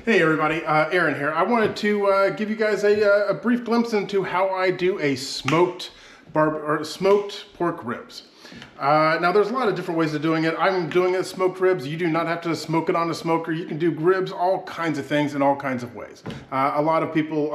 Hey everybody, Aaron here. I wanted to give you guys a brief glimpse into how I do a smoked pork ribs. Now there's a lot of different ways of doing it. I'm doing it smoked ribs. You do not have to smoke it on a smoker. You can do ribs all kinds of things in all kinds of ways. A lot of people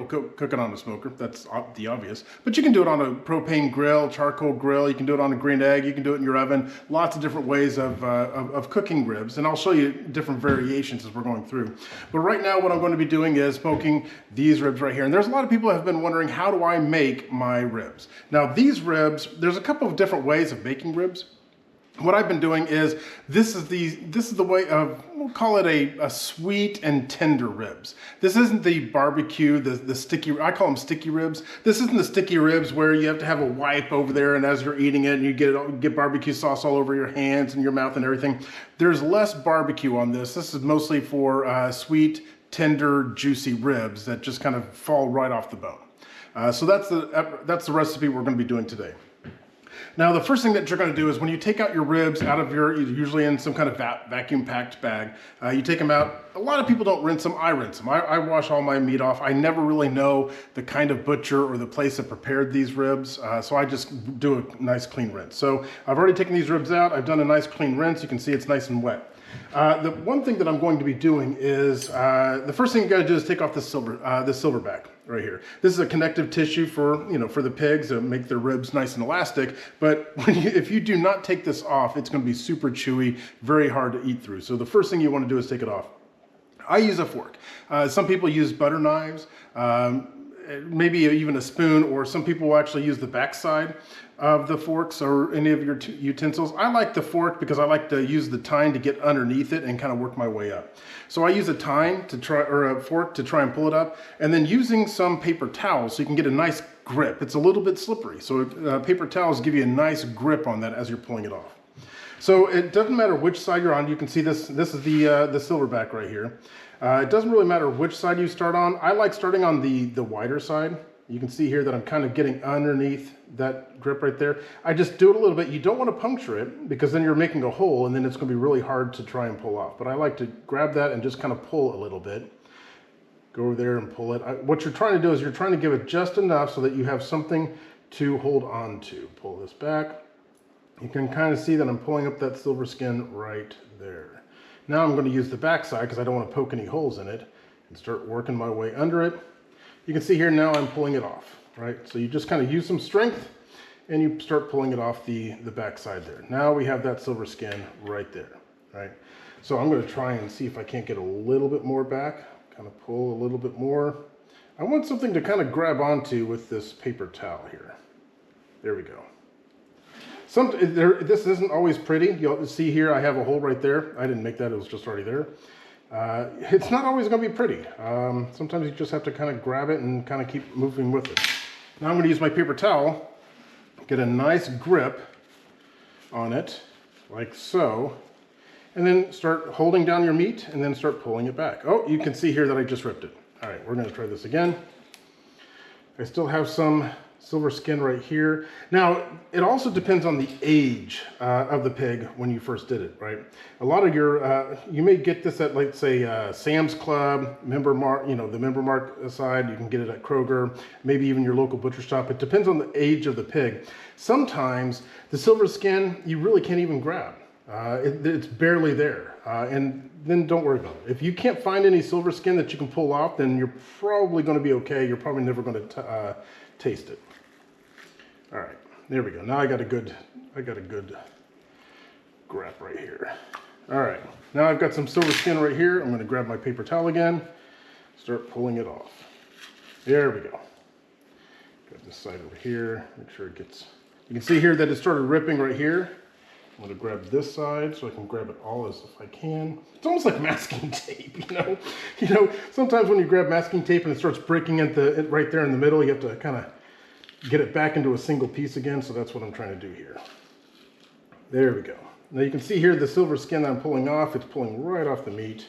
cook it on a smoker. That's the obvious. But you can do it on a propane grill, charcoal grill. You can do it on a green egg. You can do it in your oven. Lots of different ways of cooking ribs, and I'll show you different variations as we're going through. But right now, what I'm going to be doing is smoking these ribs right here. And there's a lot of people who have been wondering, how do I make my ribs? Now these ribs, there's a couple of different ways of making ribs. What I've been doing is, this is the way of, we'll call it a sweet and tender ribs. This isn't the barbecue, the sticky, I call them sticky ribs. This isn't the sticky ribs where you have to have a wipe over there and as you're eating it and you get barbecue sauce all over your hands and your mouth and everything. There's less barbecue on this. This is mostly for sweet, tender, juicy ribs that just kind of fall right off the bone. So that's the recipe we're going to be doing today. Now, the first thing that you're going to do is when you take out your ribs out of usually in some kind of vacuum packed bag, you take them out. A lot of people don't rinse them. I rinse them. I wash all my meat off. I never really know the kind of butcher or the place that prepared these ribs, so I just do a nice clean rinse. So I've already taken these ribs out. I've done a nice clean rinse. You can see it's nice and wet. The one thing that I'm going to be doing is, the first thing you got to do is take off the silverback right here. This is a connective tissue for the pigs to make their ribs nice and elastic. But if you do not take this off, it's going to be super chewy, very hard to eat through. So the first thing you want to do is take it off. I use a fork. Some people use butter knives, maybe even a spoon, or some people will actually use the backside of the forks or any of your utensils. I like the fork because I like to use the tine to get underneath it and kind of work my way up. So I use a tine to try, or a fork to try and pull it up, and then using some paper towels so you can get a nice grip. It's a little bit slippery, so paper towels give you a nice grip on that as you're pulling it off. So it doesn't matter which side you're on. You can see this is the silverback right here. It doesn't really matter which side you start on. I like starting on the wider side. You can see here that I'm kind of getting underneath that grip right there. I just do it a little bit. You don't want to puncture it because then you're making a hole and then it's going to be really hard to try and pull off. But I like to grab that and just kind of pull a little bit. Go over there and pull it. What you're trying to do is you're trying to give it just enough so that you have something to hold on to. Pull this back. You can kind of see that I'm pulling up that silver skin right there. Now I'm going to use the back side because I don't want to poke any holes in it and start working my way under it. You can see here now I'm pulling it off, right? So you just kind of use some strength and you start pulling it off the back side there. Now we have that silver skin right there, right? So I'm going to try and see if I can't get a little bit more back, kind of pull a little bit more. I want something to kind of grab onto with this paper towel here. There we go. This isn't always pretty. You'll see here I have a hole right there. I didn't make that, it was just already there. It's not always going to be pretty. Sometimes you just have to kind of grab it and kind of keep moving with it. Now I'm going to use my paper towel, get a nice grip on it, like so, and then start holding down your meat and then start pulling it back. Oh, you can see here that I just ripped it. All right, we're going to try this again. I still have some silver skin right here. Now, it also depends on the age of the pig when you first did it, right? A lot of your, you may get this at, like, say, Sam's Club, Member Mark, the Member Mark side. You can get it at Kroger, maybe even your local butcher shop. It depends on the age of the pig. Sometimes the silver skin, you really can't even grab. It's barely there. And then don't worry about it. If you can't find any silver skin that you can pull off, then you're probably going to be okay. You're probably never going to taste it. All right, there we go. Now I got a good grab right here. All right, now I've got some silver skin right here. I'm going to grab my paper towel again, start pulling it off. There we go. Got this side over here. Make sure it gets. You can see here that it started ripping right here. I'm going to grab this side so I can grab it all as if I can. It's almost like masking tape, You know, sometimes when you grab masking tape and it starts breaking at right there in the middle, you have to kind of get it back into a single piece again. So that's what I'm trying to do here. There we go. Now you can see here the silver skin that I'm pulling off. It's pulling right off the meat.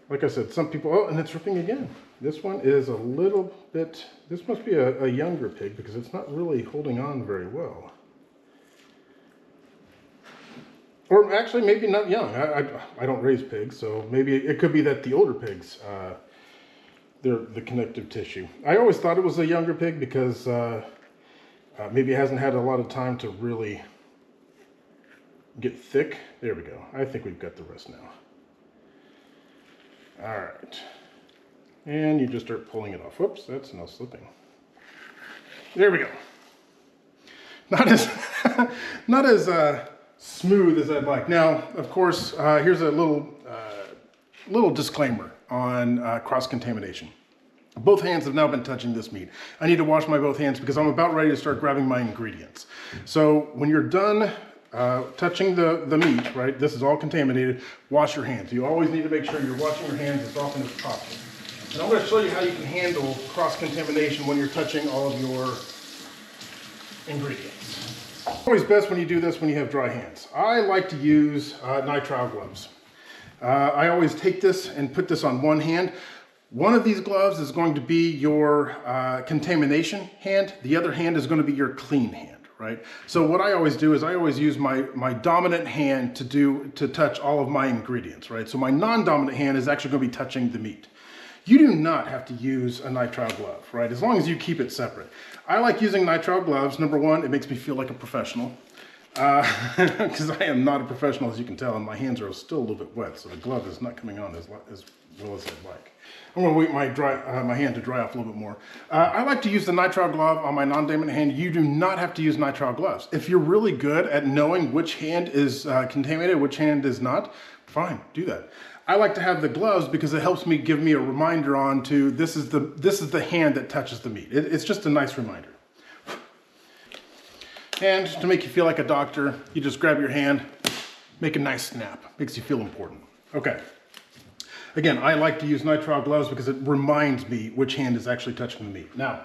Like I said, some people, oh, and it's ripping again. This one is a little bit, this must be a younger pig because it's not really holding on very well. Or actually, maybe not young. I don't raise pigs, so maybe it could be that the older pigs, they're the connective tissue. I always thought it was a younger pig because maybe it hasn't had a lot of time to really get thick. There we go. I think we've got the rest now. All right. And you just start pulling it off. Whoops, that's no slipping. There we go. Not as, not as smooth as I'd like. Now, of course, here's a little disclaimer on cross-contamination. Both hands have now been touching this meat. I need to wash my both hands because I'm about ready to start grabbing my ingredients. So when you're done touching the meat, right, this is all contaminated, wash your hands. You always need to make sure you're washing your hands as often as possible. And I'm going to show you how you can handle cross-contamination when you're touching all of your ingredients. It's always best when you do this when you have dry hands. I like to use nitrile gloves. I always take this and put this on one hand. One of these gloves is going to be your contamination hand. The other hand is going to be your clean hand, right? So what I always do is I always use my dominant hand to touch all of my ingredients, right? So my non-dominant hand is actually going to be touching the meat. You do not have to use a nitrile glove, right? As long as you keep it separate. I like using nitrile gloves. Number one, it makes me feel like a professional. Because I am not a professional, as you can tell, and my hands are still a little bit wet, so the glove is not coming on as well as I'd like. I'm going to wait my hand to dry off a little bit more. I like to use the nitrile glove on my non-dominant hand. You do not have to use nitrile gloves. If you're really good at knowing which hand is contaminated, which hand is not, fine, do that. I like to have the gloves because it helps me give me a reminder on to this is the hand that touches the meat. It's just a nice reminder. And to make you feel like a doctor, you just grab your hand, make a nice snap. Makes you feel important. Okay. Again, I like to use nitrile gloves because it reminds me which hand is actually touching the meat. Now,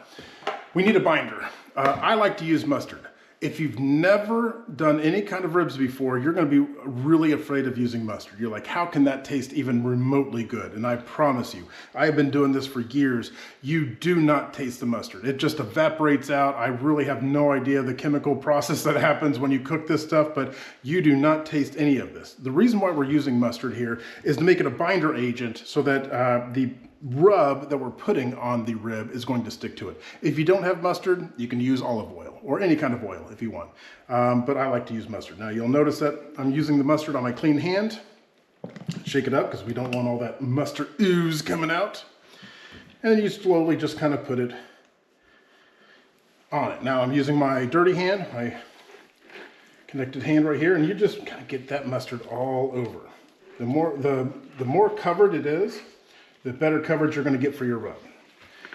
we need a binder. I like to use mustard. If you've never done any kind of ribs before, you're going to be really afraid of using mustard. You're like, how can that taste even remotely good? And I promise you, I have been doing this for years. You do not taste the mustard. It just evaporates out. I really have no idea the chemical process that happens when you cook this stuff, but you do not taste any of this. The reason why we're using mustard here is to make it a binder agent so that the rub that we're putting on the rib is going to stick to it. If you don't have mustard, you can use olive oil or any kind of oil if you want. But I like to use mustard. Now you'll notice that I'm using the mustard on my clean hand. Shake it up because we don't want all that mustard ooze coming out. And then you slowly just kind of put it on it. Now I'm using my dirty hand, my connected hand right here, and you just kind of get that mustard all over. The more covered it is, the better coverage you're going to get for your rub.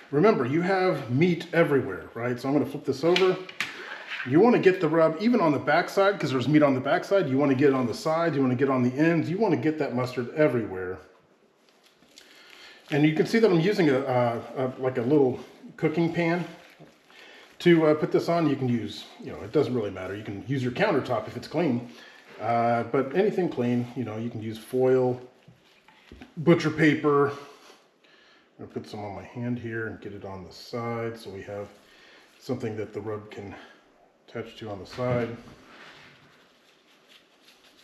Remember, you have meat everywhere, right? So I'm going to flip this over. You want to get the rub even on the backside because there's meat on the backside. You want to get it on the sides. You want to get it on the ends. You want to get that mustard everywhere. And you can see that I'm using like a little cooking pan to put this on. You can use, it doesn't really matter. You can use your countertop if it's clean. But anything clean, you can use foil, butcher paper. I'm going to put some on my hand here and get it on the side so we have something that the rub can attach to on the side.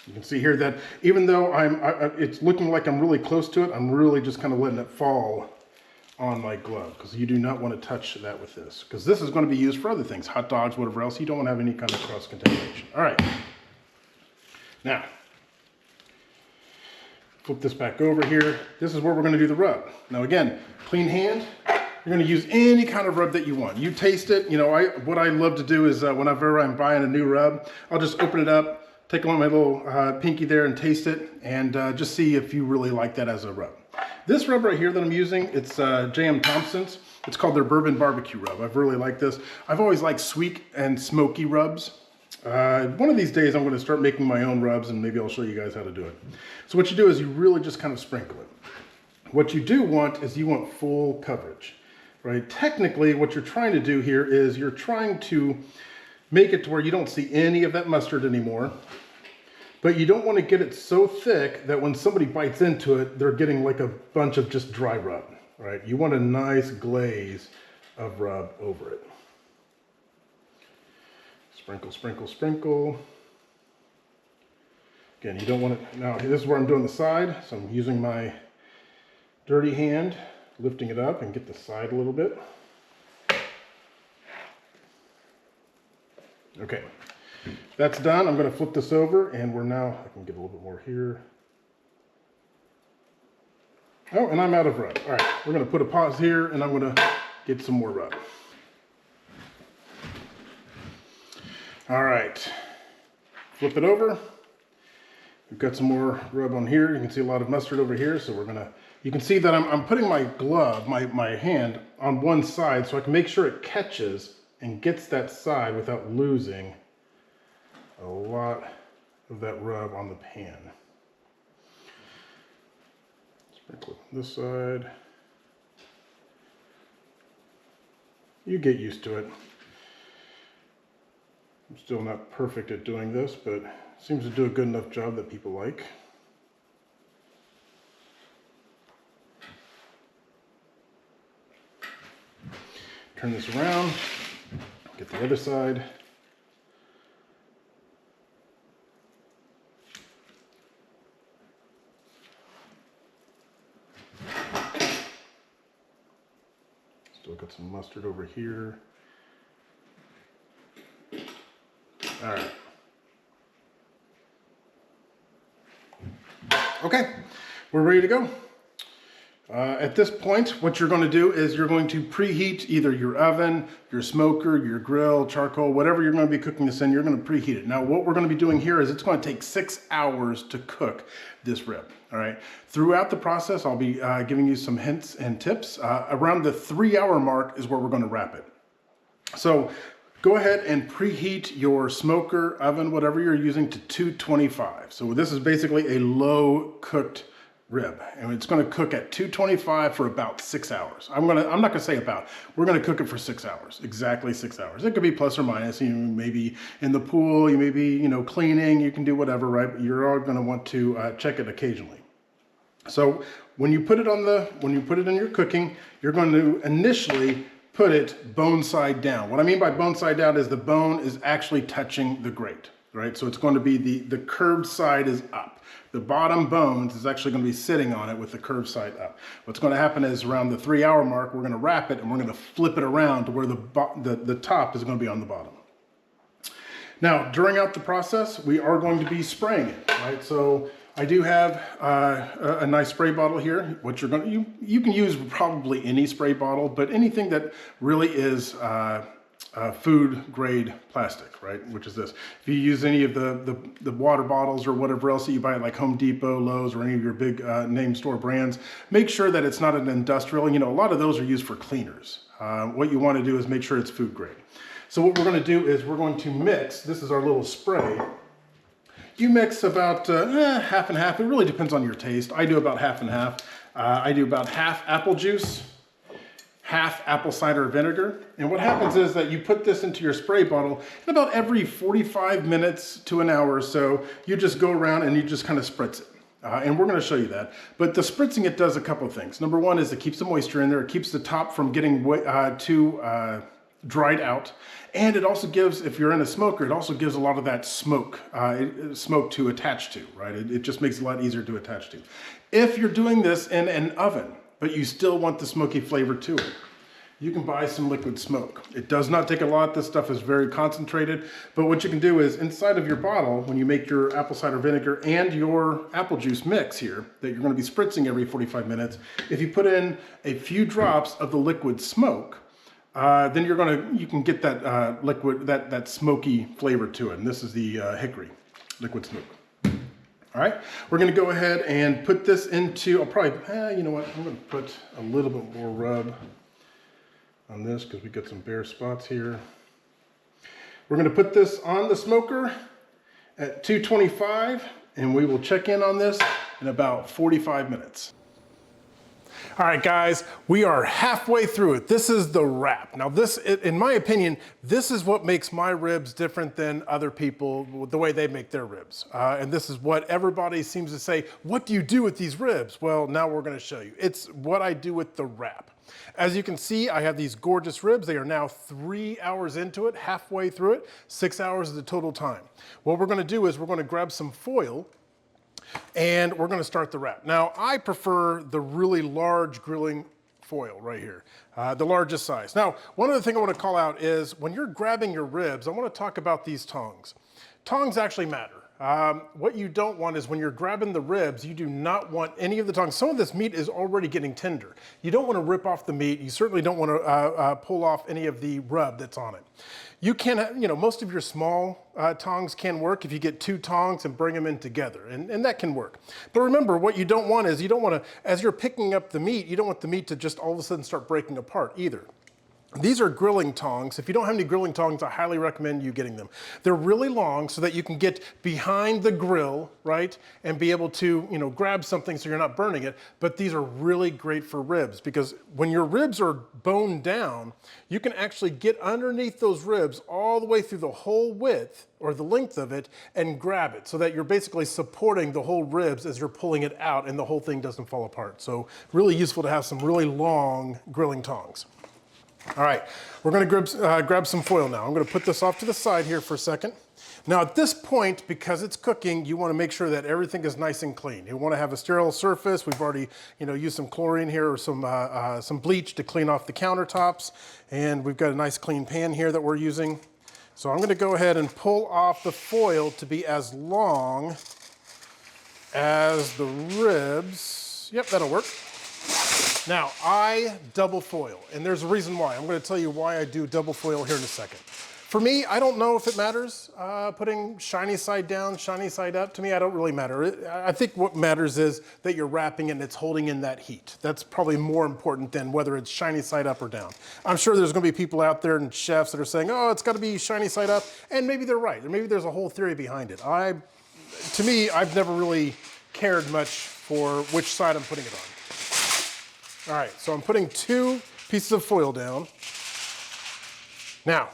You can see here that even though it's looking like I'm really close to it, I'm really just kind of letting it fall on my glove because you do not want to touch that with this because this is going to be used for other things, hot dogs, whatever else. You don't want to have any kind of cross-contamination. All right. Now, flip this back over here. This is where we're going to do the rub. Now again, clean hand. You're going to use any kind of rub that you want. You taste it. What I love to do is whenever I'm buying a new rub, I'll just open it up, take on my little pinky there and taste it, and just see if you really like that as a rub. This rub right here that I'm using, it's J.M. Thompson's. It's called their Bourbon Barbecue Rub. I've really liked this. I've always liked sweet and smoky rubs. One of these days I'm going to start making my own rubs and maybe I'll show you guys how to do it. So what you do is you really just kind of sprinkle it. What you do want is you want full coverage, right? Technically what you're trying to do here is you're trying to make it to where you don't see any of that mustard anymore, but you don't want to get it so thick that when somebody bites into it, they're getting like a bunch of just dry rub, right? You want a nice glaze of rub over it. Sprinkle, sprinkle, sprinkle. Again, you don't want it, now this is where I'm doing the side, so I'm using my dirty hand, lifting it up and get the side a little bit. Okay, that's done. I'm going to flip this over and we're now, I can get a little bit more here. Oh, and I'm out of rub. All right, we're going to put a pause here and I'm going to get some more rub. All right, flip it over. We've got some more rub on here. You can see a lot of mustard over here. So we're going to, you can see that I'm putting my glove, my hand on one side so I can make sure it catches and gets that side without losing a lot of that rub on the pan. Sprinkle it on this side. You get used to it. I'm still not perfect at doing this, but it seems to do a good enough job that people like. Turn this around. Get the other side. Still got some mustard over here. All right. Okay, we're ready to go. At this point, what you're going to do is you're going to preheat either your oven, your smoker, your grill, charcoal, whatever you're going to be cooking this in, you're going to preheat it. Now, what we're going to be doing here is it's going to take 6 hours to cook this rib, all right? Throughout the process, I'll be giving you some hints and tips. Around the 3-hour mark is where we're going to wrap it. So go ahead and preheat your smoker, oven, whatever you're using to 225. So this is basically a low cooked rib, and it's going to cook at 225 for about 6 hours. I'm not going to say about. We're going to cook it for 6 hours, exactly 6 hours. It could be plus or minus. You may be in the pool, you may be cleaning. You can do whatever, right? But you're all going to want to check it occasionally. So when you put it in your cooking, you're going to initially put it bone side down. What I mean by bone side down is the bone is actually touching the grate, right? So it's going to be the curved side is up. The bottom bones is actually going to be sitting on it with the curved side up. What's going to happen is around the 3-hour mark, we're going to wrap it and we're going to flip it around to where the top is going to be on the bottom. Now, during out the process, we are going to be spraying it, right? So I do have a nice spray bottle here. What you're going to, you can use probably any spray bottle, but anything that really is food grade plastic, right? Which is this. If you use any of the water bottles or whatever else that you buy at like Home Depot, Lowe's, or any of your big name store brands, make sure that it's not an industrial. A lot of those are used for cleaners. What you want to do is make sure it's food grade. So what we're going to do is we're going to mix. This is our little spray. You mix about half and half. It really depends on your taste. I do about half and half. I do about half apple juice, half apple cider vinegar. And what happens is that you put this into your spray bottle, and about every 45 minutes to an hour or so, you just go around and you just kind of spritz it. And we're going to show you that. But the spritzing, it does a couple of things. Number one is it keeps the moisture in there. It keeps the top from getting too dried out. And it also gives, if you're in a smoker, it also gives a lot of that smoke to attach to, right? It just makes it a lot easier to attach to. If you're doing this in an oven, but you still want the smoky flavor to it, you can buy some liquid smoke. It does not take a lot. This stuff is very concentrated. But what you can do is inside of your bottle, when you make your apple cider vinegar and your apple juice mix here, that you're going to be spritzing every 45 minutes, if you put in a few drops of the liquid smoke, then you can get that liquid, that smoky flavor to it. And this is the hickory liquid smoke. All right, we're going to go ahead and put this into, I'll probably, you know what, I'm going to put a little bit more rub on this because we got some bare spots here. We're going to put this on the smoker at 225, and we will check in on this in about 45 minutes. All right, guys, we are halfway through it. This is the wrap. Now this, in my opinion, this is what makes my ribs different than other people, the way they make their ribs. And this is what everybody seems to say, what do you do with these ribs? Well, now we're gonna show you. It's what I do with the wrap. As you can see, I have these gorgeous ribs. They are now 3 hours into it, halfway through it. 6 hours is the total time. What we're gonna do is we're gonna grab some foil, And we're gonna start the wrap. Now, I prefer the really large grilling foil right here, the largest size. Now, one other thing I wanna call out is when you're grabbing your ribs, I wanna talk about these tongs. Tongs actually matter. What you don't want is when you're grabbing the ribs, you do not want any of the tongs. Some of this meat is already getting tender. You don't want to rip off the meat. You certainly don't want to pull off any of the rub that's on it. You can, most of your small tongs can work if you get 2 tongs and bring them in together, and that can work. But remember, what you don't want is you don't want to, as you're picking up the meat, you don't want the meat to just all of a sudden start breaking apart either. These are grilling tongs. If you don't have any grilling tongs, I highly recommend you getting them. They're really long so that you can get behind the grill, right? And be able to, grab something so you're not burning it. But these are really great for ribs because when your ribs are boned down, you can actually get underneath those ribs all the way through the whole width or the length of it and grab it so that you're basically supporting the whole ribs as you're pulling it out and the whole thing doesn't fall apart. So really useful to have some really long grilling tongs. All right, we're gonna grab some foil now. I'm gonna put this off to the side here for a second. Now at this point, because it's cooking, you wanna make sure that everything is nice and clean. You wanna have a sterile surface. We've already used some chlorine here or some bleach to clean off the countertops. And we've got a nice clean pan here that we're using. So I'm gonna go ahead and pull off the foil to be as long as the ribs. Yep, that'll work. Now, I double foil, and there's a reason why. I'm gonna tell you why I do double foil here in a second. For me, I don't know if it matters, putting shiny side down, shiny side up. To me, I don't really matter. I think what matters is that you're wrapping it and it's holding in that heat. That's probably more important than whether it's shiny side up or down. I'm sure there's gonna be people out there and chefs that are saying, oh, it's gotta be shiny side up, and maybe they're right, or maybe there's a whole theory behind it. To me, I've never really cared much for which side I'm putting it on. All right, so I'm putting 2 pieces of foil down. Now,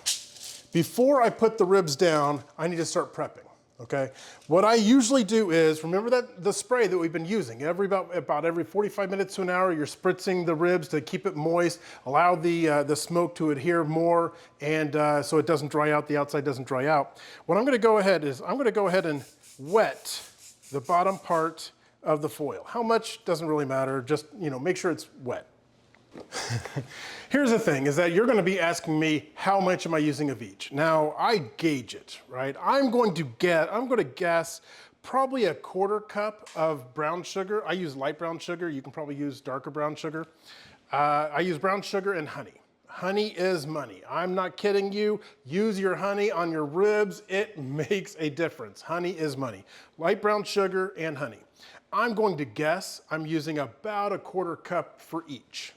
before I put the ribs down, I need to start prepping, okay? What I usually do is, remember that the spray that we've been using, about every 45 minutes to an hour, you're spritzing the ribs to keep it moist, allow the smoke to adhere more, and so it doesn't dry out, the outside doesn't dry out. What I'm gonna go ahead and wet the bottom part of the foil. How much doesn't really matter, just make sure it's wet. Here's the thing, is that you're gonna be asking me how much am I using of each. Now, I gauge it, right? I'm gonna guess probably a 1/4 cup of brown sugar. I use light brown sugar, you can probably use darker brown sugar. I use brown sugar and honey. Honey is money. I'm not kidding you. Use your honey on your ribs, it makes a difference. Honey is money. Light brown sugar and honey. I'm going to guess I'm using about a 1/4 cup for each.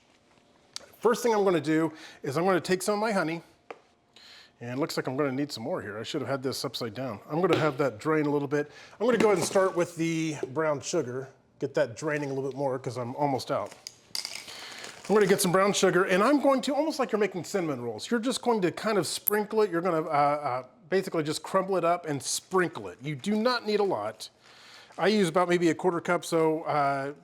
First thing I'm gonna do is I'm gonna take some of my honey, and it looks like I'm gonna need some more here. I should have had this upside down. I'm gonna have that drain a little bit. I'm gonna go ahead and start with the brown sugar, get that draining a little bit more because I'm almost out. I'm gonna get some brown sugar, and I'm going to, almost like you're making cinnamon rolls, you're just going to kind of sprinkle it. You're gonna basically just crumble it up and sprinkle it. You do not need a lot. I use about maybe a 1/4 cup, so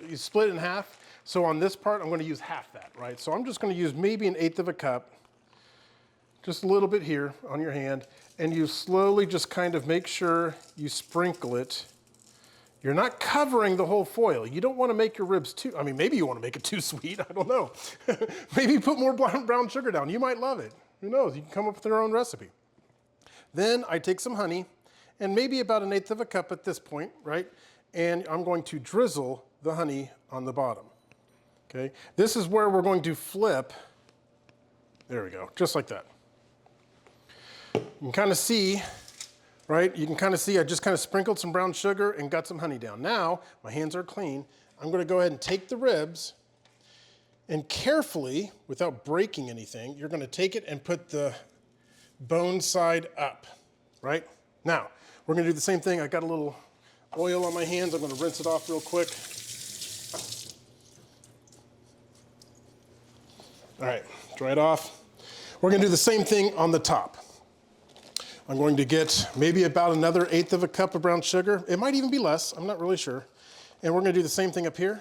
you split it in half. So on this part, I'm gonna use half that, right? So I'm just gonna use maybe 1/8 of a cup, just a little bit here on your hand, and you slowly just kind of make sure you sprinkle it. You're not covering the whole foil. You don't wanna make your ribs too, maybe you wanna make it too sweet, I don't know. Maybe put more brown sugar down, you might love it. Who knows, you can come up with your own recipe. Then I take some honey, and maybe about 1/8 of a cup at this point, right? And I'm going to drizzle the honey on the bottom, okay? This is where we're going to flip. There we go, just like that. You can kind of see, right? You can kind of see I just kind of sprinkled some brown sugar and got some honey down. Now, my hands are clean. I'm gonna go ahead and take the ribs and carefully, without breaking anything, you're gonna take it and put the bone side up, right? Now, we're gonna do the same thing. I got a little oil on my hands. I'm gonna rinse it off real quick. All right, dry it off. We're gonna do the same thing on the top. I'm going to get maybe about another 1/8 of a cup of brown sugar. It might even be less, I'm not really sure. And we're gonna do the same thing up here.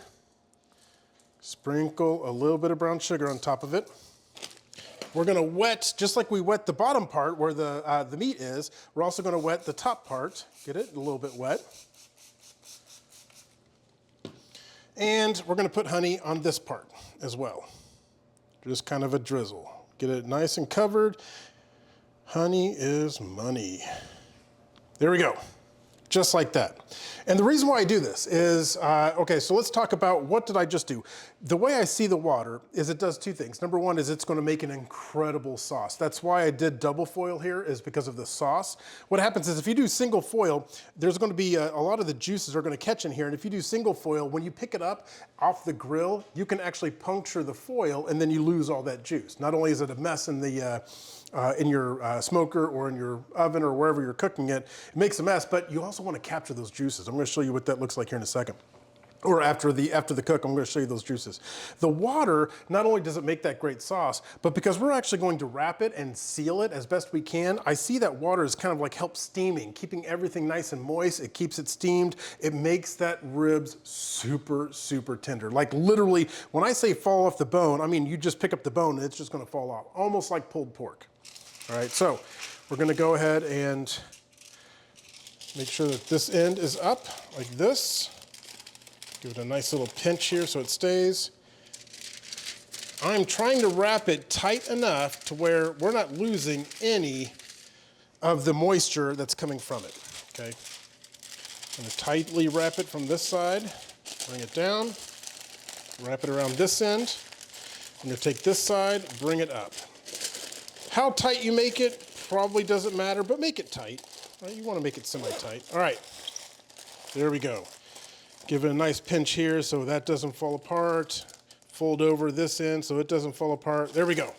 Sprinkle a little bit of brown sugar on top of it. We're gonna wet, just like we wet the bottom part where the meat is, we're also gonna wet the top part. Get it a little bit wet. And we're gonna put honey on this part as well. Just kind of a drizzle. Get it nice and covered. Honey is money. There we go. Just like that. And the reason why I do this is, okay, so let's talk about what did I just do. The way I see the water is it does two things. Number one is it's gonna make an incredible sauce. That's why I did double foil here, is because of the sauce. What happens is if you do single foil, there's gonna be a lot of the juices are gonna catch in here. And if you do single foil, when you pick it up off the grill, you can actually puncture the foil and then you lose all that juice. Not only is it a mess in the, in your smoker or in your oven or wherever you're cooking it, it makes a mess, but you also want to capture those juices. I'm going to show you what that looks like here in a second. Or after the cook, I'm going to show you those juices. The water, not only does it make that great sauce, but because we're actually going to wrap it and seal it as best we can, I see that water is kind of like help steaming, keeping everything nice and moist. It keeps it steamed. It makes that ribs super, super tender. Like literally, when I say fall off the bone, I mean, you just pick up the bone and it's just going to fall off, almost like pulled pork. All right, so we're gonna go ahead and make sure that this end is up like this. Give it a nice little pinch here so it stays. I'm trying to wrap it tight enough to where we're not losing any of the moisture that's coming from it, okay? I'm gonna tightly wrap it from this side, bring it down, wrap it around this end. I'm gonna take this side, bring it up. How tight you make it probably doesn't matter, but make it tight. Right? You want to make it semi-tight. All right, there we go. Give it a nice pinch here so that doesn't fall apart. Fold over this end so it doesn't fall apart. There we go.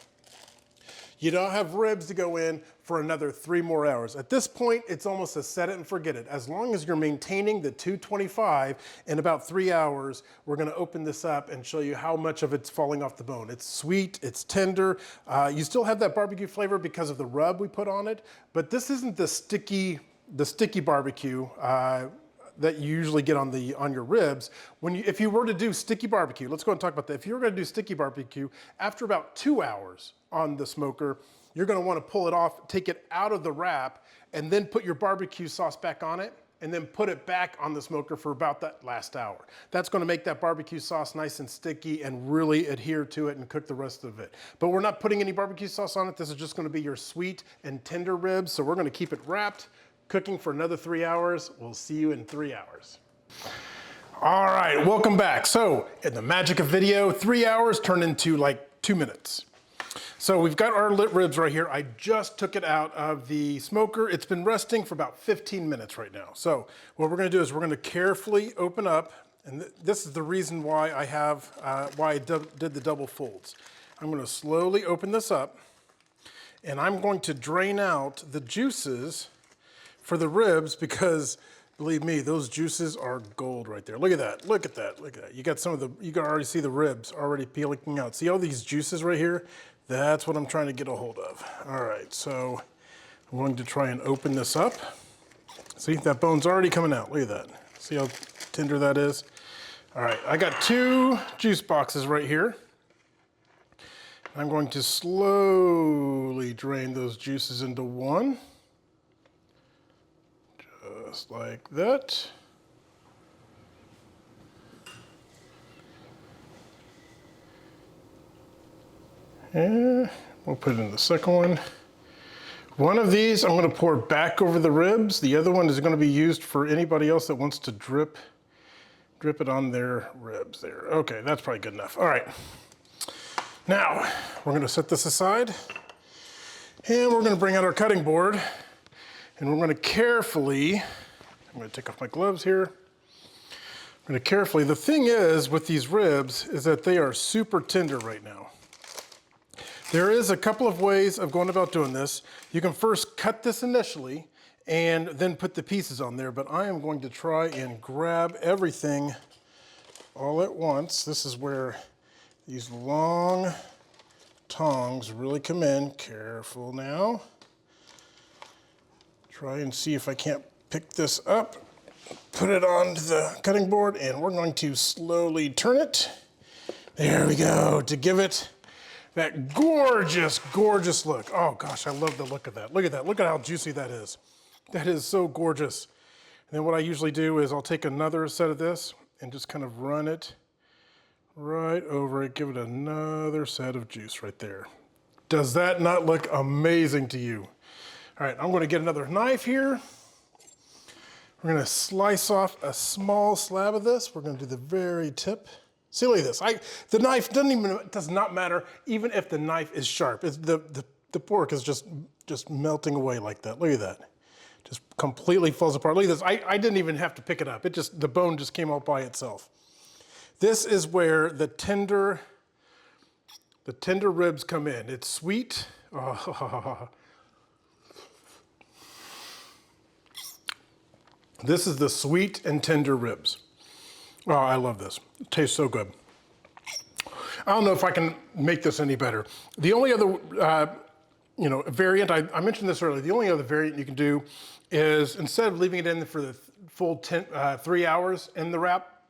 You don't have ribs to go in for another 3 more hours. At this point, it's almost a set it and forget it. As long as you're maintaining the 225, in about 3 hours, we're gonna open this up and show you how much of it's falling off the bone. It's sweet, it's tender. You still have that barbecue flavor because of the rub we put on it, but this isn't the sticky barbecue that you usually get on your ribs. If you were to do sticky barbecue, let's go and talk about that. If you were gonna do sticky barbecue, after about 2 hours on the smoker, you're gonna wanna pull it off, take it out of the wrap, and then put your barbecue sauce back on it, and then put it back on the smoker for about that last hour. That's gonna make that barbecue sauce nice and sticky and really adhere to it and cook the rest of it. But we're not putting any barbecue sauce on it. This is just gonna be your sweet and tender ribs, so we're gonna keep it wrapped, cooking for another 3 hours. We'll see you in 3 hours. All right, welcome back. So in the magic of video, 3 hours turned into like 2 minutes. So we've got our lit ribs right here. I just took it out of the smoker. It's been resting for about 15 minutes right now. So what we're gonna do is we're gonna carefully open up, and this is the reason why I have, why I did the double folds. I'm gonna slowly open this up, and I'm going to drain out the juices for the ribs because believe me, those juices are gold right there. Look at that, look at that, look at that. You got you can already see the ribs already peeling out. See all these juices right here? That's what I'm trying to get a hold of. All right, so I'm going to try and open this up. See, that bone's already coming out, look at that. See how tender that is? All right, I got 2 juice boxes right here. I'm going to slowly drain those juices into one. Just like that. And we'll put it in the second one. One of these I'm going to pour back over the ribs. The other one is going to be used for anybody else that wants to drip it on their ribs there. Okay, that's probably good enough. All right. Now, we're going to set this aside. And we're going to bring out our cutting board. And we're going to carefully, I'm going to take off my gloves here. I'm going to carefully, the thing is with these ribs is that they are super tender right now. There is a couple of ways of going about doing this. You can first cut this initially and then put the pieces on there, but I am going to try and grab everything all at once. This is where these long tongs really come in. Careful now. Try and see if I can't pick this up, put it onto the cutting board, and we're going to slowly turn it. There we go, to give it that gorgeous, gorgeous look. Oh gosh, I love the look of that. Look at that, look at how juicy that is. That is so gorgeous. And then what I usually do is I'll take another set of this and just kind of run it right over it. Give it another set of juice right there. Does that not look amazing to you? All right, I'm gonna get another knife here. We're gonna slice off a small slab of this. We're gonna do the very tip. See, look at this. The knife does not matter, even if the knife is sharp. The pork is just melting away like that. Look at that. Just completely falls apart. Look at this. I didn't even have to pick it up. The bone just came out by itself. This is where the tender ribs come in. It's sweet. Oh. This is the sweet and tender ribs. Oh, I love this. It tastes so good. I don't know if I can make this any better. The only other variant, I mentioned this earlier, the only other variant you can do is instead of leaving it in for the full 3 hours in the wrap,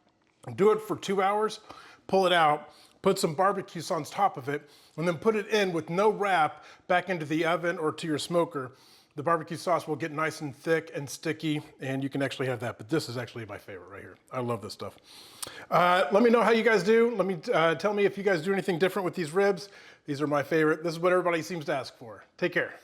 do it for 2 hours, pull it out, put some barbecue sauce on top of it, and then put it in with no wrap back into the oven or to your smoker. The barbecue sauce will get nice and thick and sticky, and you can actually have that. But this is actually my favorite right here. I love this stuff. Let me know how you guys do. Tell me if you guys do anything different with these ribs. These are my favorite. This is what everybody seems to ask for. Take care.